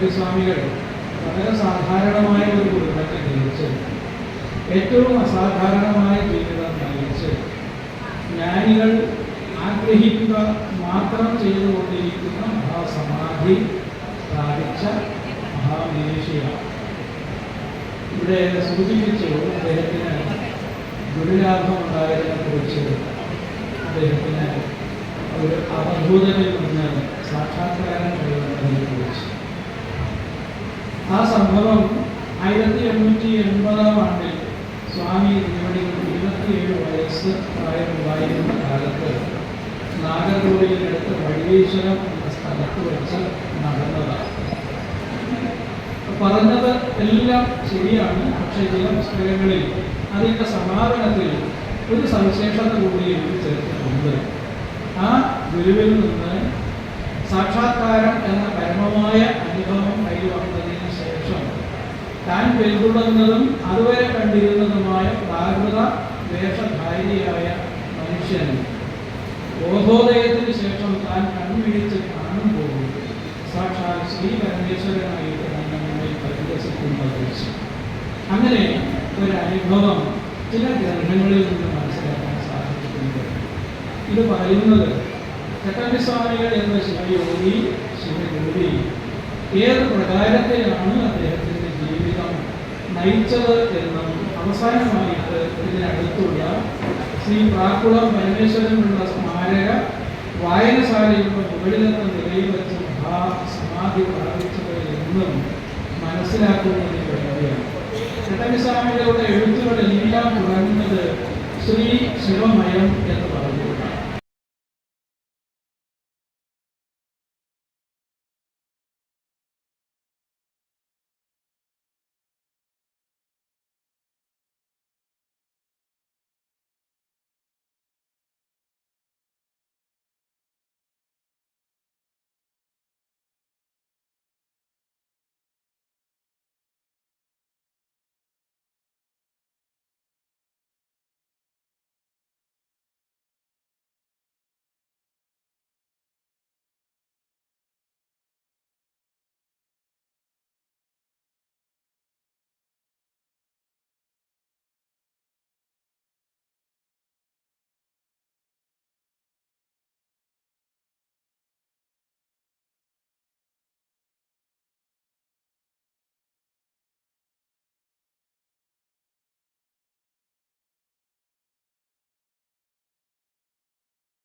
ചട്ടമ്പിസ്വാമികൾ വളരെ സാധാരണമായ ഒരു കുടുംബത്തെ ജനിച്ച് ഏറ്റവും അസാധാരണമായ ജീവിതം നയിച്ച് ജ്ഞാനികൾ ആഗ്രഹിക്കുക മാത്രം ചെയ്തുകൊണ്ടിരിക്കുന്ന മഹാസമാധി സ്ഥാപിച്ച മഹാമനീഷിയാണ്. ഇവിടെ സൂചിപ്പിച്ചു അദ്ദേഹത്തിന് ഗുരുലാഭം ഉണ്ടായതിനെക്കുറിച്ച്, അദ്ദേഹത്തിന് ഒരു അവധൂതനിൽ നിന്ന് സാക്ഷാത്കാരം കഴിയുന്നതിനെക്കുറിച്ച്. ആ സംഭവം 1880 സ്വാമി തിരുവടികൾ 27 വയസ്സ് പ്രായമുണ്ടായിരുന്ന കാലത്ത് നാഗർകോവിലിനടുത്ത് വഴിയേശ്വരം എന്ന സ്ഥലത്ത് വെച്ച് നടന്നതാണ്. പറഞ്ഞത് എല്ലാം ശരിയാണ്. പക്ഷേ ചില പുസ്തകങ്ങളിൽ അതിൻ്റെ സമാപനത്തിൽ ഒരു സവിശേഷത കൂടി എഴുതി ചേർത്തിട്ടുണ്ട്. ആ ഗുരുവിൽ നിന്ന് സാക്ഷാത്കാരം എന്ന പരമമായ അനുഭവം കൈവന്നതിന് ശേഷം താൻ പിന്തുടർന്നതും അതുവരെ കണ്ടിരുന്നതുമായ പ്രാകൃത വേഷധാരിയായ മനുഷ്യൻ ബോധോദയത്തിന് ശേഷം താൻ കൺപിടിച്ച് കാണുമ്പോൾ സാക്ഷാൽ ശ്രീ പരമേശ്വരനായിട്ട് തന്നെ നമ്മിൽ പരിഹസിക്കുന്നത്. അങ്ങനെ ഒരു അനുഭവം ചില ഗ്രന്ഥങ്ങളിൽ നിന്ന് മനസ്സിലാക്കാൻ സാധിച്ചിട്ടുണ്ട്. ഇത് പറയുന്നത് ചട്ടമ്പിസ്വാമികൾ എന്ന ശിവയോഗി ശിവയോഗി ഏത് പ്രകാരത്തിലാണ് അദ്ദേഹത്തിൻ്റെ ജീവിതം നയിച്ചത് എന്നും അവസാനമായിട്ട് ഇതിനടുത്തുള്ള ശ്രീ പ്രാക്കുളം പരമേശ്വരനുള്ള സ്മാരക വായനശാലയുടെ മുകളിലെന്ന നിലയിൽ വെച്ച് സമാധി പ്രാപിച്ചത് എന്നും മനസ്സിലാക്കുന്നതിന് വേണ്ടിയാണ്. ചട്ടമ്പിസ്വാമികളുടെ എഴുത്തുകളെല്ലാം തുടങ്ങുന്നത് ശ്രീ ശിവമയം എന്ന് പറഞ്ഞു.